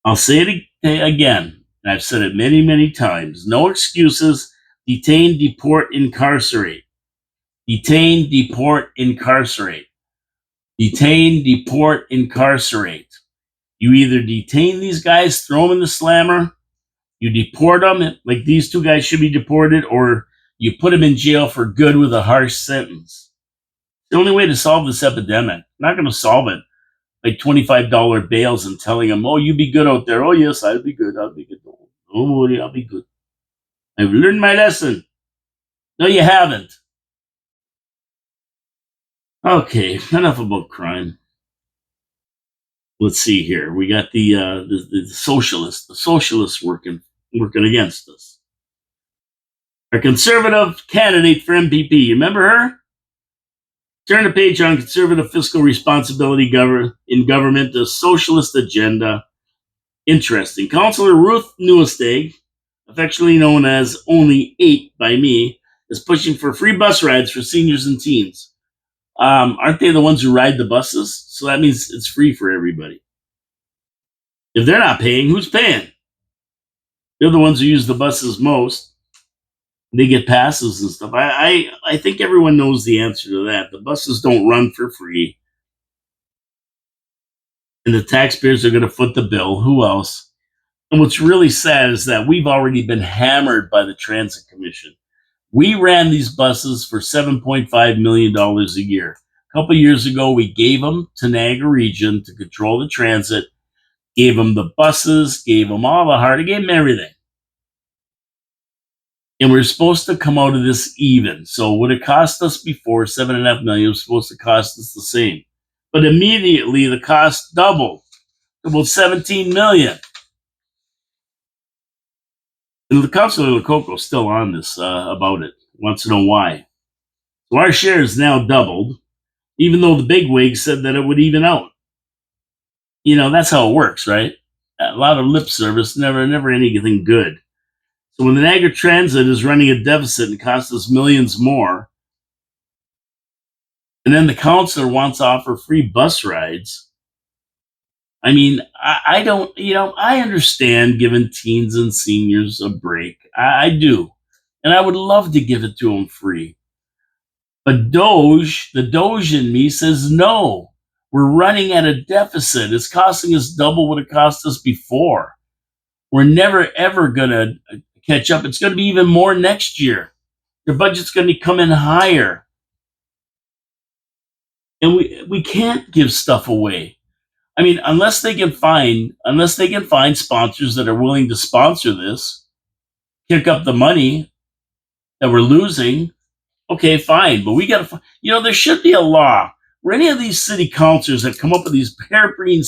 I'll say it again, and I've said it many, many times. No excuses. Detain, deport, incarcerate. Detain, deport, incarcerate. Detain, deport, incarcerate. You either detain these guys, throw them in the slammer, you deport them, like these two guys should be deported, or you put them in jail for good with a harsh sentence. The only way to solve this epidemic. I'm not going to solve it by $25 bails and telling them, oh, you be good out there. Oh, yes, I'll be good. I'll be good. Don't worry, I'll be good. I've learned my lesson. No, you haven't. Okay, enough about crime. Let's see here. We got the socialists working against us. Our conservative candidate for MPP, you remember her? Turn the page on conservative fiscal responsibility in government, the socialist agenda. Interesting. Councillor Ruth Newesteg, affectionately known as Only 8 by me, is pushing for free bus rides for seniors and teens. Aren't they the ones who ride the buses? So that means it's free for everybody. If they're not paying, who's paying? They're the ones who use the buses most. They get passes and stuff. I think everyone knows the answer to that. The buses don't run for free. And the taxpayers are going to foot the bill. Who else? And what's really sad is that we've already been hammered by the Transit Commission. We ran these buses for $7.5 million a year. A couple of years ago, we gave them to Niagara Region to control the transit, gave them the buses, gave them all the hard, gave them everything. And we're supposed to come out of this even. So what it cost us before, $7.5 million, was supposed to cost us the same. But immediately the cost doubled to about $17 million. And the Councilor Lococo is still on this about it. Wants to know why. So our share is now doubled, even though the bigwigs said that it would even out. You know, that's how it works, right? A lot of lip service, never anything good. So when the Niagara Transit is running a deficit and costs us millions more, and then the councillor wants to offer free bus rides, I mean, I don't, I understand giving teens and seniors a break. I do. And I would love to give it to them free. But the Doge in me says no. We're running at a deficit. It's costing us double what it cost us before. We're never, ever going to catch up. It's going to be even more next year. Their budget's going to come in higher. And we can't give stuff away. I mean, unless they can find sponsors that are willing to sponsor this, kick up the money that we're losing, okay, fine. But we got to, there should be a law where any of these city councilors that come up with these harebrained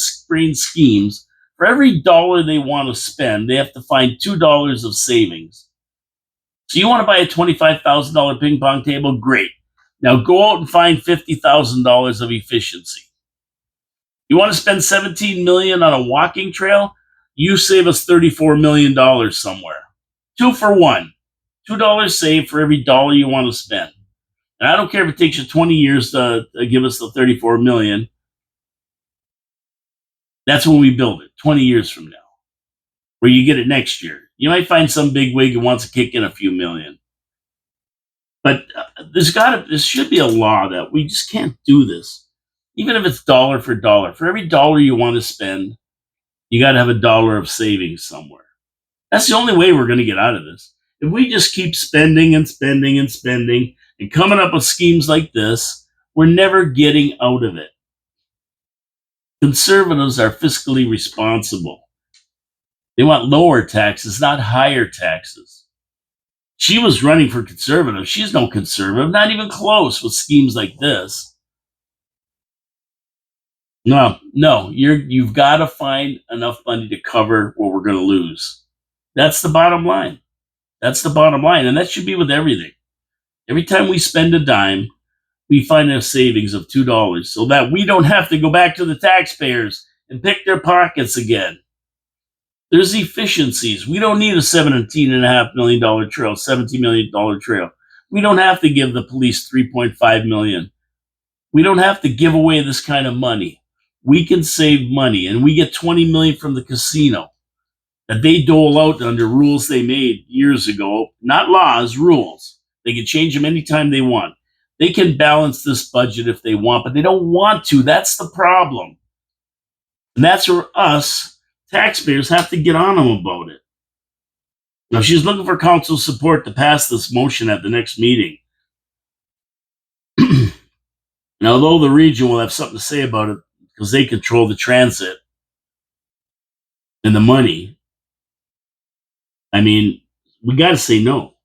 schemes, for every dollar they want to spend, they have to find $2 of savings. So you want to buy a $25,000 ping pong table? Great. Now go out and find $50,000 of efficiency. You want to spend $17 million on a walking trail? You save us $34 million somewhere. 2 for 1. $2 saved for every dollar you want to spend. And I don't care if it takes you 20 years to give us the $34 million. That's when we build it, 20 years from now, where you get it next year. You might find some big wig who wants to kick in a few million. But there should be a law that we just can't do this. Even if it's dollar for dollar. For every dollar you want to spend, you got to have a dollar of savings somewhere. That's the only way we're going to get out of this. If we just keep spending and spending and spending and coming up with schemes like this, we're never getting out of it. Conservatives are fiscally responsible. They want lower taxes, not higher taxes. She was running for conservative. She's no conservative, not even close with schemes like this. No, you've got to find enough money to cover what we're going to lose. That's the bottom line. That's the bottom line. And that should be with everything. Every time we spend a dime, we find a savings of $2 so that we don't have to go back to the taxpayers and pick their pockets again. There's efficiencies. We don't need a $17.5 million trail, $17 million trail. We don't have to give the police $3.5 million. We don't have to give away this kind of money. We can save money, and we get $20 million from the casino that they dole out under rules they made years ago. Not laws, rules. They can change them anytime they want. They can balance this budget if they want, but they don't want to. That's the problem. And that's where us taxpayers have to get on them about it. Now, she's looking for council support to pass this motion at the next meeting. And although the region will have something to say about it because they control the transit and the money, I mean, we got to say no.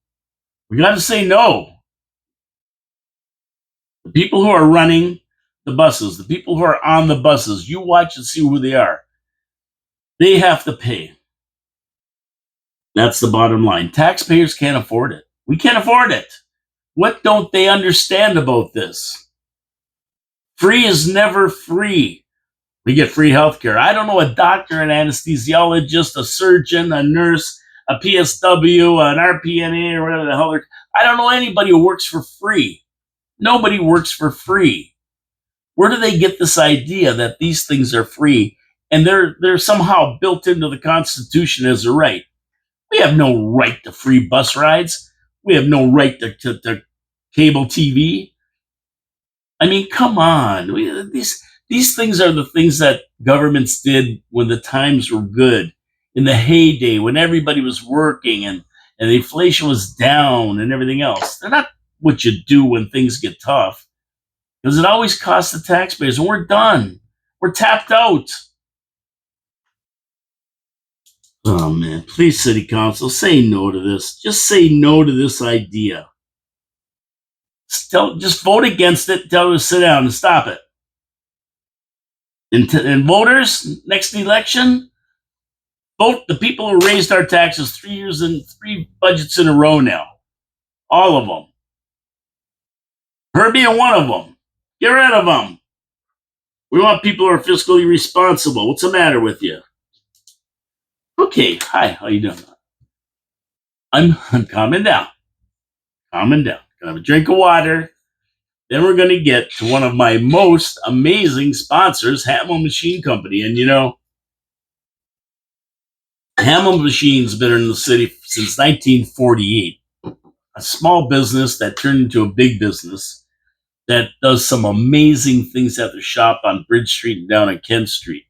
We got to say no. The people who are running the buses, the people who are on the buses, you watch and see who they are. They have to pay. That's the bottom line. Taxpayers can't afford it. We can't afford it. What don't they understand about this? Free is never free. We get free health care. I don't know a doctor, an anesthesiologist, a surgeon, a nurse, a PSW, an RPNA, or whatever the hell they're. I don't know anybody who works for free. Nobody works for free. Where do they get this idea that these things are free and they're somehow built into the Constitution as a right? We have no right to free bus rides. We have no right to cable TV. I mean, come on. These things are the things that governments did when the times were good, in the heyday, when everybody was working and the inflation was down and everything else. They're not what you do when things get tough, because it always costs the taxpayers, and we're done. We're tapped out. Oh, man. Please, City Council, say no to this. Just say no to this idea. Just vote against it. Tell her to sit down and stop it. And voters, next election, vote the people who raised our taxes 3 years and 3 budgets in a row now. All of them. Her being one of them. Get rid of them. We want people who are fiscally responsible. What's the matter with you? Okay, hi, how you doing? I'm calming down. Calming down. Gonna have a drink of water. Then we're gonna get to one of my most amazing sponsors, Hamill Machine Company. And you know, Hamill Machine's been in the city since 1948. A small business that turned into a big business that does some amazing things at their shop on Bridge Street and down on Kent Street.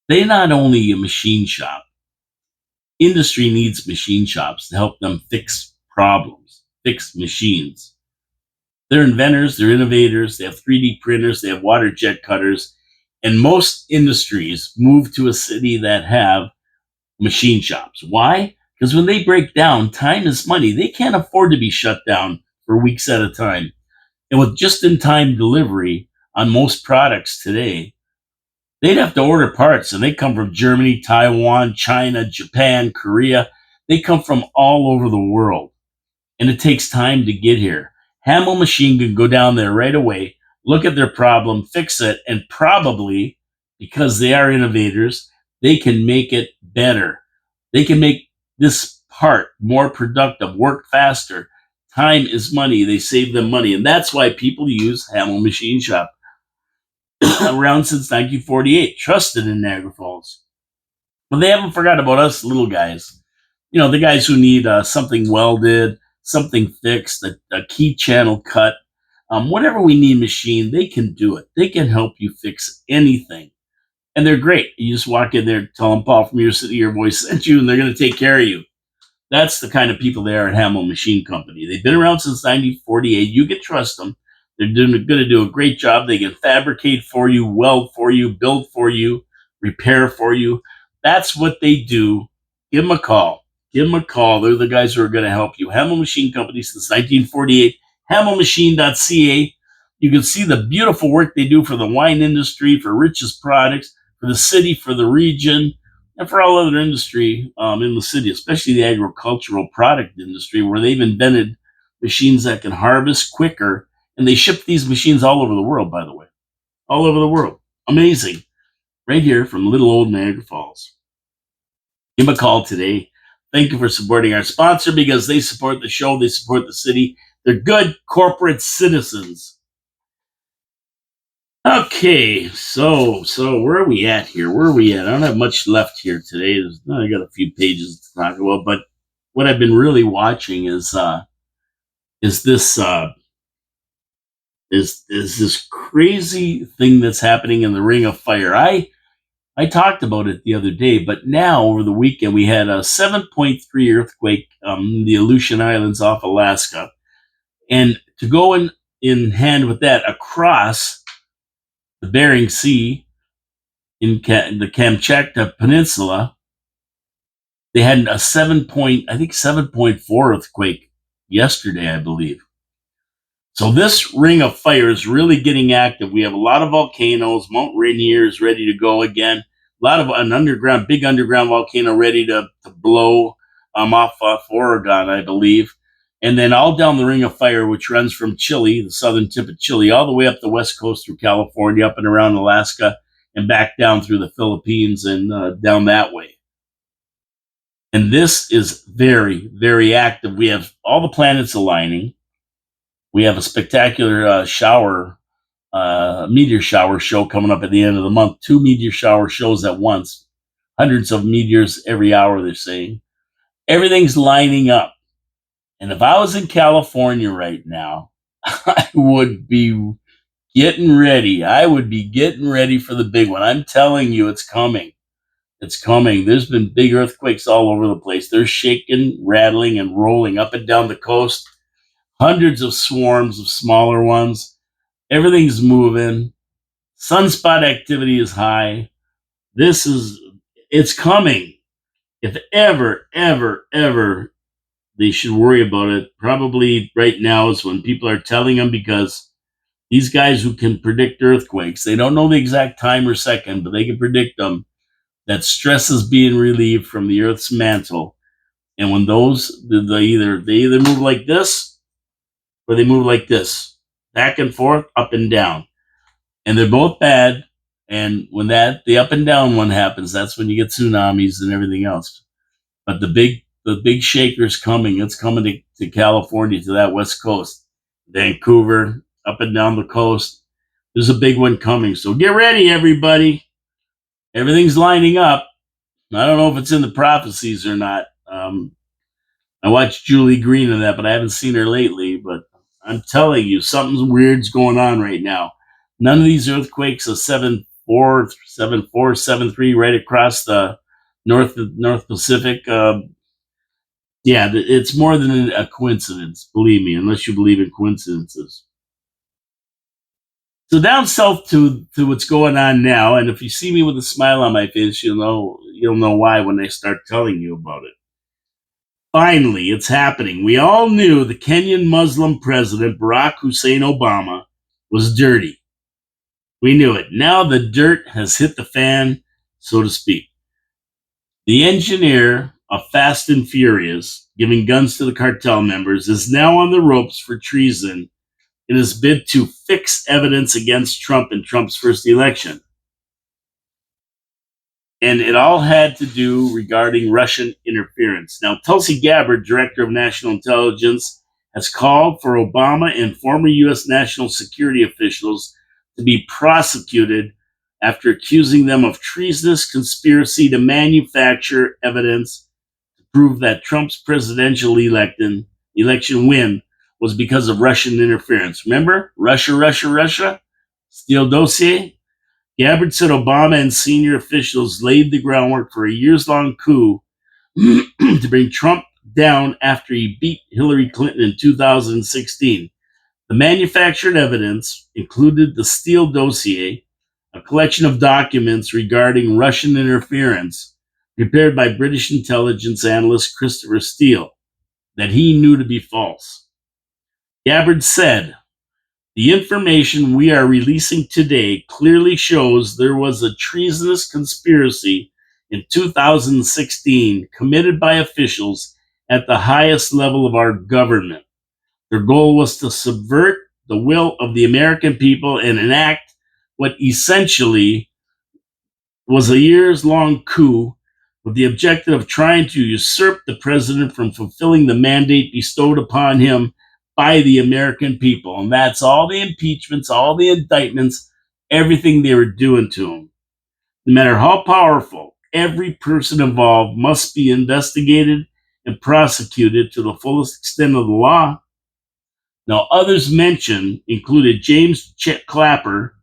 They're not only a machine shop. Industry needs machine shops to help them fix problems, fix machines. They're inventors, they're innovators, they have 3D printers, they have water jet cutters, and most industries move to a city that have machine shops. Why? Because when they break down, time is money. They can't afford to be shut down for weeks at a time. And with just-in-time delivery on most products today, they'd have to order parts, and they come from Germany, Taiwan, China, Japan, Korea. They come from all over the world, and it takes time to get here. Hamill Machine can go down there right away, look at their problem, fix it, and probably, because they are innovators, they can make it better. They can make this part more productive, work faster. Time is money. They save them money, and that's why people use Hamill Machine Shop. around since 1948, trusted in Niagara Falls. But they haven't forgotten about us little guys. You know, the guys who need something welded, something fixed, a key channel cut, whatever we need machine, they can do it. They can help you fix anything. And they're great. You just walk in there, tell them Paul from your city, your voice sent you, and they're going to take care of you. That's the kind of people they are at Hamill Machine Company. They've been around since 1948. You can trust them. They're going to do a great job. They can fabricate for you, weld for you, build for you, repair for you. That's what they do. Give them a call. Give them a call. They're the guys who are going to help you. Hamill Machine Company since 1948. HamillMachine.ca. You can see the beautiful work they do for the wine industry, for Rich's Products, for the city, for the region, and for all other industry in the city, especially the agricultural product industry, where they've invented machines that can harvest quicker. And they ship these machines all over the world, by the way. All over the world. Amazing. Right here from little old Niagara Falls. Give them a call today. Thank you for supporting our sponsor, because they support the show. They support the city. They're good corporate citizens. Okay, so where are we at here? Where are we at? I don't have much left here today. I got a few pages to talk about, but what I've been really watching is this is this crazy thing that's happening in the Ring of Fire. I talked about it the other day, but now over the weekend we had a 7.3 earthquake in the Aleutian Islands off Alaska, and to go in hand with that across the Bering Sea in the Kamchatka Peninsula, they had a 7.4 earthquake yesterday, I believe. So this Ring of Fire is really getting active. We have a lot of volcanoes. Mount Rainier is ready to go again. A lot of big underground volcano ready to blow off Oregon, I believe. And then all down the Ring of Fire, which runs from Chile, the southern tip of Chile, all the way up the west coast through California, up and around Alaska, and back down through the Philippines and down that way. And this is very, very active. We have all the planets aligning. We have a spectacular meteor shower show coming up at the end of the month. 2 meteor shower shows at once. Hundreds of meteors every hour, they're saying. Everything's lining up. And if I was in California right now, I would be getting ready. I would be getting ready for the big one. I'm telling you, it's coming. It's coming. There's been big earthquakes all over the place. They're shaking, rattling, and rolling up and down the coast. Hundreds of swarms of smaller ones. Everything's moving. Sunspot activity is high. It's coming. If ever they should worry about it, probably right now is when people are telling them, because these guys who can predict earthquakes, they don't know the exact time or second, but they can predict them, that stress is being relieved from the Earth's mantle. And when they either move like this or they move like this, back and forth, up and down. And they're both bad. And when the up and down one happens, that's when you get tsunamis and everything else. But the big shaker's coming. It's coming to California, to that west coast. Vancouver, up and down the coast. There's a big one coming. So get ready, everybody. Everything's lining up. I don't know if it's in the prophecies or not. I watched Julie Green in that, but I haven't seen her lately. But I'm telling you, something weird's going on right now. None of these earthquakes are 7.4, 7.4, 7.3 right across the North Pacific. Yeah, it's more than a coincidence, believe me, unless you believe in coincidences. So down south to what's going on now, and if you see me with a smile on my face, you'll know why when I start telling you about it. Finally, it's happening. We all knew the Kenyan Muslim president, Barack Hussein Obama, was dirty. We knew it. Now the dirt has hit the fan, so to speak. The engineer of Fast and Furious, giving guns to the cartel members, is now on the ropes for treason in his bid to fix evidence against Trump in Trump's first election. And it all had to do regarding Russian interference. Now, Tulsi Gabbard, Director of National Intelligence, has called for Obama and former U.S. national security officials to be prosecuted after accusing them of treasonous conspiracy to manufacture evidence to prove that Trump's presidential election win was because of Russian interference. Remember? Russia, Russia, Russia? Steele dossier? Gabbard said Obama and senior officials laid the groundwork for a years-long coup to bring Trump down after he beat Hillary Clinton in 2016. The manufactured evidence included the Steele dossier, a collection of documents regarding Russian interference prepared by British intelligence analyst Christopher Steele that he knew to be false. Gabbard said, "The information we are releasing today clearly shows there was a treasonous conspiracy in 2016 committed by officials at the highest level of our government. Their goal was to subvert the will of the American people and enact what essentially was a years-long coup with the objective of trying to usurp the president from fulfilling the mandate bestowed upon him by the American people." And that's all the impeachments, all the indictments, everything they were doing to him. No matter how powerful, every person involved must be investigated and prosecuted to the fullest extent of the law. Now, others mentioned included James Clapper,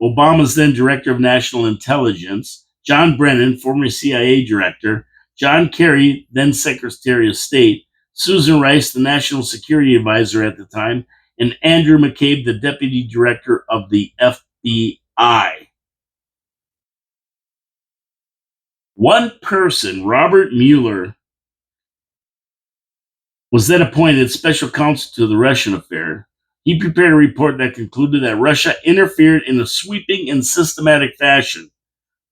Obama's then Director of National Intelligence, John Brennan, former CIA Director, John Kerry, then Secretary of State, Susan Rice, the National Security Advisor at the time, and Andrew McCabe, the Deputy Director of the FBI. One person, Robert Mueller, was then appointed special counsel to the Russian affair. He prepared a report that concluded that Russia interfered in a sweeping and systematic fashion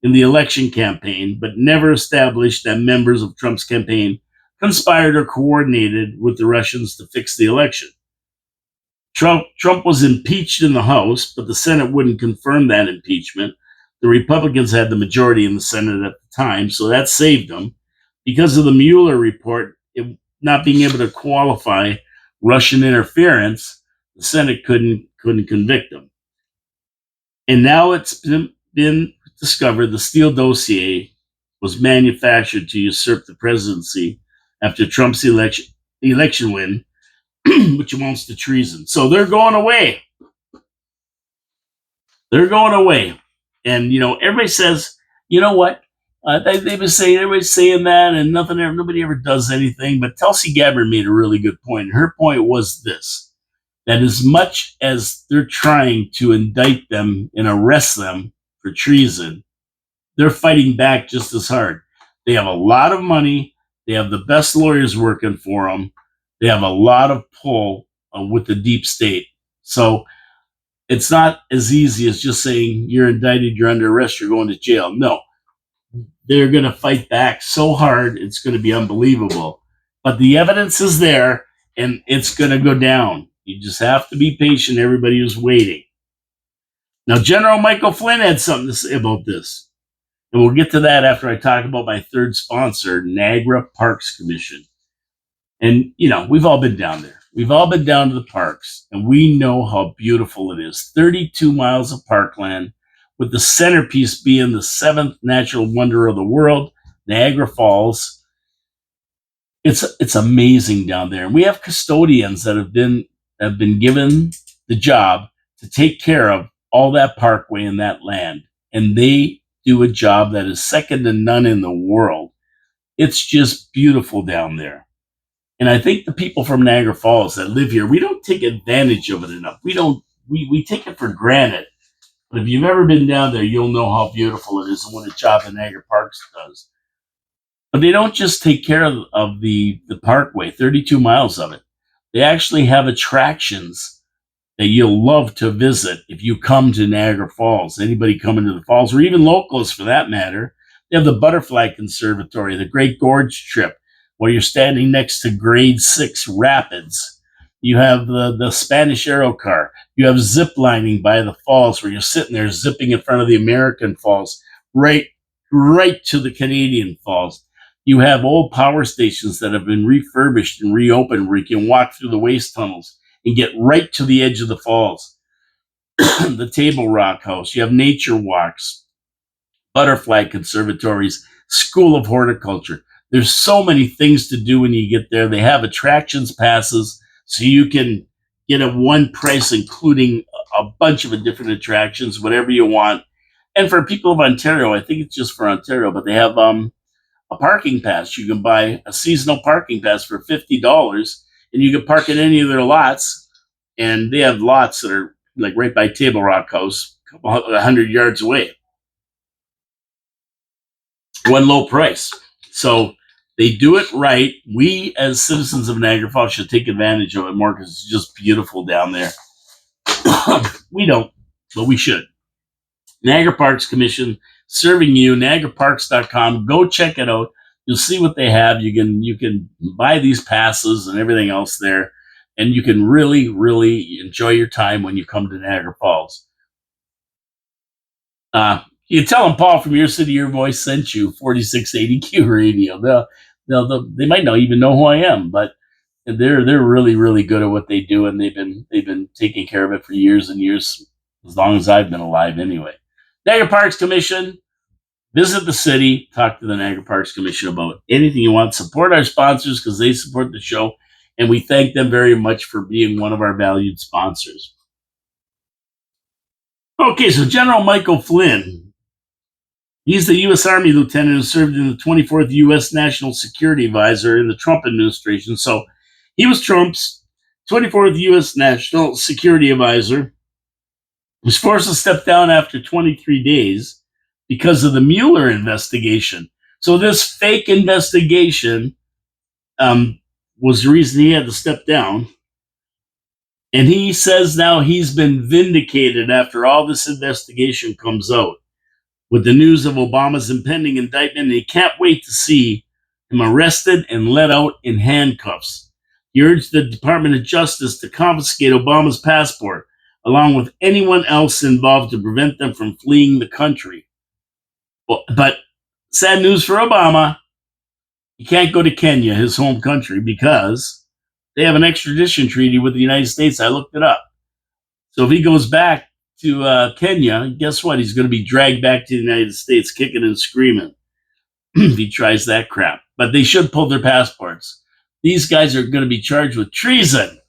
in the election campaign, but never established that members of Trump's campaign conspired or coordinated with the Russians to fix the election. Trump was impeached in the House, but the Senate wouldn't confirm that impeachment. The Republicans had the majority in the Senate at the time, so that saved them. Because of the Mueller report not being able to qualify Russian interference, the Senate couldn't convict him. And now it's been discovered the Steele dossier was manufactured to usurp the presidency after Trump's election win, which amounts to treason. So they're going away. They're going away. And, everybody says, you know what? They've been saying, everybody's saying that, and nobody ever does anything. But Tulsi Gabbard made a really good point. And her point was this, that as much as they're trying to indict them and arrest them for treason, they're fighting back just as hard. They have a lot of money. They have the best lawyers working for them. They have a lot of pull with the deep state. So it's not as easy as just saying you're indicted, you're under arrest, you're going to jail. No. They're going to fight back so hard, it's going to be unbelievable. But the evidence is there, and it's going to go down. You just have to be patient. Everybody is waiting. Now, General Michael Flynn had something to say about this. And we'll get to that after I talk about my third sponsor, Niagara Parks Commission. And, we've all been down there. We've all been down to the parks, and we know how beautiful it is. 32 miles of parkland, with the centerpiece being the seventh natural wonder of the world, Niagara Falls. It's amazing down there. And we have custodians that have been given the job to take care of all that parkway and that land. And they do a job that is second to none in the world. It's just beautiful down there. And I think the people from Niagara Falls that live here, we don't take advantage of it enough. We take it for granted. But if you've ever been down there, you'll know how beautiful it is and what a job the Niagara Parks does. But they don't just take care of the parkway, 32 miles of it. They actually have attractions that you'll love to visit if you come to Niagara Falls. Anybody coming to the falls, or even locals for that matter. They have the Butterfly Conservatory, the Great Gorge Trip, where you're standing next to Grade 6 rapids. You have the Spanish Aero Car. You have zip lining by the falls where you're sitting there zipping in front of the American falls, right to the Canadian falls. You have old power stations that have been refurbished and reopened where you can walk through the waste tunnels and get right to the edge of the falls. the Table Rock House. You have nature walks, butterfly conservatories, School of Horticulture. There's so many things to do when you get there. They have attractions passes, so you can get a one price, including a bunch of different attractions, whatever you want. And for people of Ontario, I think it's just for Ontario, but they have a parking pass. You can buy a seasonal parking pass for $50, and you can park in any of their lots. And they have lots that are like right by Table Rock House, a couple 100 yards away. One low price. So they do it right. We, as citizens of Niagara Falls, should take advantage of it more because it's just beautiful down there. We don't, but we should. Niagara Parks Commission serving you. NiagaraParks.com. Go check it out. You'll see what they have. You can buy these passes and everything else there, and you can really, really enjoy your time when you come to Niagara Falls. You can tell them Paul from Your City, Your Voice sent you. 4680Q Radio. They might not even know who I am, but they're really, really good at what they do, and they've been taking care of it for years and years, as long as I've been alive anyway. Niagara Parks Commission, visit the city, talk to the Niagara Parks Commission about anything you want. Support our sponsors because they support the show, and we thank them very much for being one of our valued sponsors. Okay, so General Michael Flynn, he's the U.S. Army lieutenant who served in the 24th U.S. National Security Advisor in the Trump administration. So he was Trump's 24th U.S. National Security Advisor. Was forced to step down after 23 days because of the Mueller investigation. So this fake investigation was the reason he had to step down. And he says now he's been vindicated after all this investigation comes out with the news of Obama's impending indictment. And he can't wait to see him arrested and let out in handcuffs. He urged the Department of Justice to confiscate Obama's passport, along with anyone else involved, to prevent them from fleeing the country. But sad news for Obama, he can't go to Kenya, his home country, because they have an extradition treaty with the United States. I looked it up. So if he goes back to Kenya, guess what? He's going to be dragged back to the United States, kicking and screaming, if he tries that crap. But they should pull their passports. These guys are going to be charged with treason.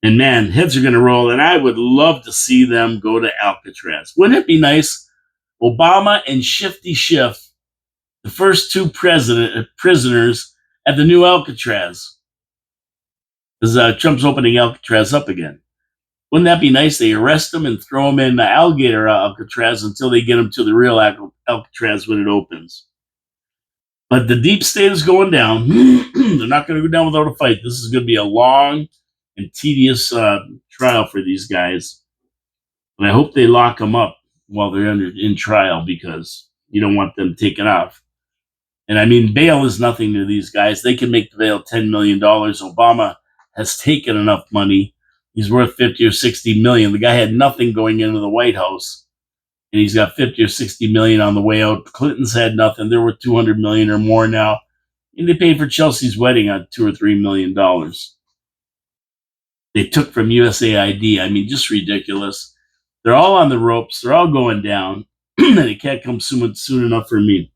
And man, heads are going to roll, and I would love to see them go to Alcatraz. Wouldn't it be nice? Obama and Shifty Schiff, the first two prisoners at the new Alcatraz, because Trump's opening Alcatraz up again. Wouldn't that be nice? They arrest them and throw them in the alligator Alcatraz until they get them to the real Alcatraz when it opens. But the deep state is going down. They're not going to go down without a fight. This is going to be a long and tedious trial for these guys. And I hope they lock them up while they're in trial, because you don't want them taken off. And I mean, bail is nothing to these guys. They can make the bail $10 million. Obama has taken enough money. He's worth 50 or 60 million. The guy had nothing going into the White House, and he's got 50 or 60 million on the way out. Clinton's had nothing. They're worth 200 million or more now. And they paid for Chelsea's wedding on $2 or $3 million. They took from USAID. I mean, just ridiculous. They're all on the ropes. They're all going down. And it can't come soon enough for me.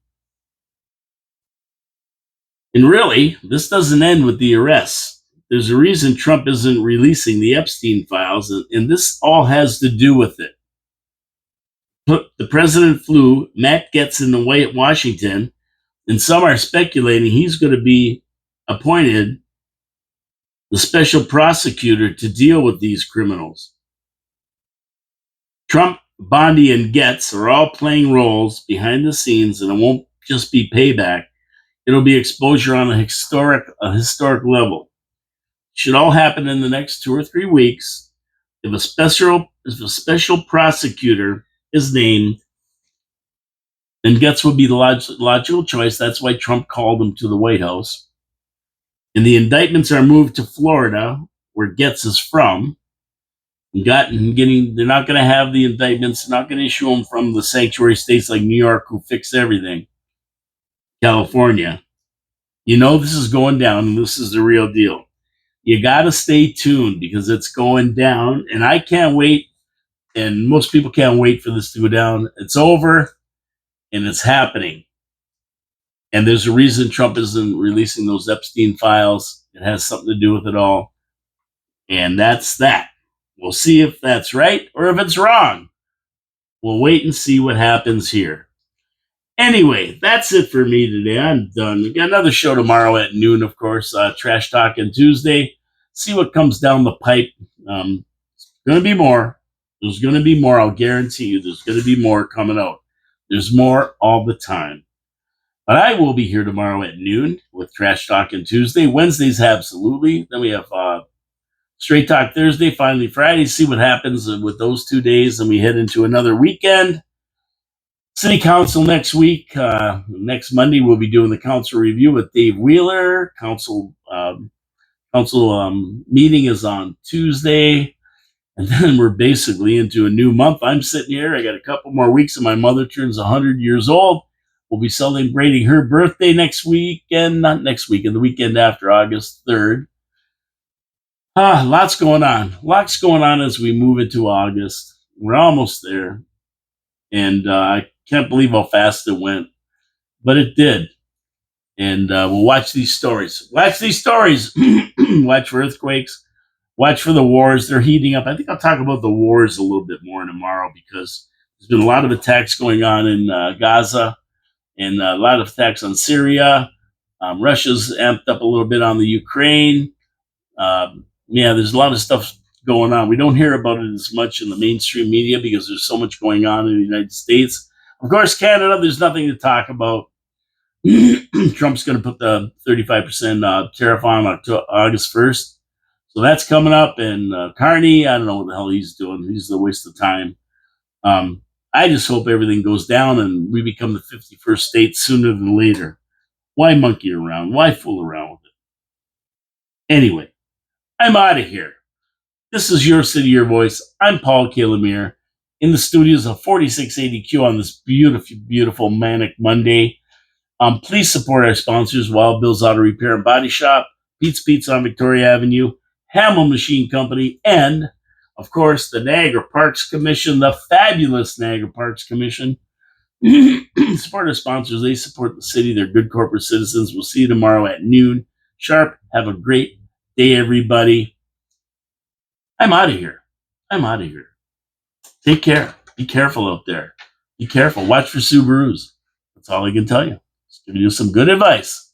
And really, this doesn't end with the arrests. There's a reason Trump isn't releasing the Epstein files, and this all has to do with it. The president flew Matt Gaetz in the way at Washington, and some are speculating he's going to be appointed the special prosecutor to deal with these criminals. Trump, Bondi, and Gaetz are all playing roles behind the scenes, and it won't just be payback. It'll be exposure on a historic level. It should all happen in the next 2 or 3 weeks. If a special prosecutor is named, then Gaetz would be the logical choice. That's why Trump called him to the White House. And the indictments are moved to Florida, where Gaetz is from. They're not going to have the indictments. They're not going to issue them from the sanctuary states like New York, who fix everything. California. You know this is going down, and this is the real deal. You got to stay tuned because it's going down, and I can't wait. And most people can't wait for this to go down. It's over, and it's happening. And there's a reason Trump isn't releasing those Epstein files. It has something to do with it all. And that's that. We'll see if that's right or if it's wrong. We'll wait and see what happens here. Anyway, that's it for me today. I'm done. We got another show tomorrow at noon, of course. Trash Talking Tuesday. See what comes down the pipe. Going to be more. There's going to be more. I'll guarantee you there's going to be more coming out. There's more all the time. But I will be here tomorrow at noon with Trash Talking Tuesday. Wednesdays, absolutely. Then we have Straight Talk Thursday, finally Friday. See what happens with those 2 days. And we head into another weekend. City Council next week. Next Monday, we'll be doing the council review with Dave Wheeler. Council meeting is on Tuesday. And then we're basically into a new month. I'm sitting here. I got a couple more weeks, and my mother turns 100 years old. We'll be celebrating her birthday next week, and not next week, and the weekend after, August 3rd. Lots going on. Lots going on as we move into August. We're almost there. And I can't believe how fast it went. But it did. And we'll watch these stories. Watch these stories. Watch for earthquakes. Watch for the wars. They're heating up. I think I'll talk about the wars a little bit more tomorrow because there's been a lot of attacks going on in Gaza and a lot of attacks on Syria. Russia's amped up a little bit on the Ukraine. There's a lot of stuff going on. We don't hear about it as much in the mainstream media because there's so much going on in the United States. Of course, Canada, there's nothing to talk about. Trump's going to put the 35% tariff on August 1st. So that's coming up. And Carney, I don't know what the hell he's doing. He's a waste of time. I just hope everything goes down and we become the 51st state sooner than later. Why monkey around? Why fool around with it? Anyway, I'm out of here. This is Your City, Your Voice. I'm Paul Kalemir in the studios of 4680Q on this beautiful, beautiful Manic Monday. Please support our sponsors, Wild Bill's Auto Repair and Body Shop, Pete's Pizza on Victoria Avenue, Hamel Machine Company, and, of course, the Niagara Parks Commission, the fabulous Niagara Parks Commission. Support our sponsors. They support the city. They're good corporate citizens. We'll see you tomorrow at noon sharp. Have a great day, everybody. I'm out of here. Take care. Be careful out there. Be careful. Watch for Subarus. That's all I can tell you. Just giving you some good advice.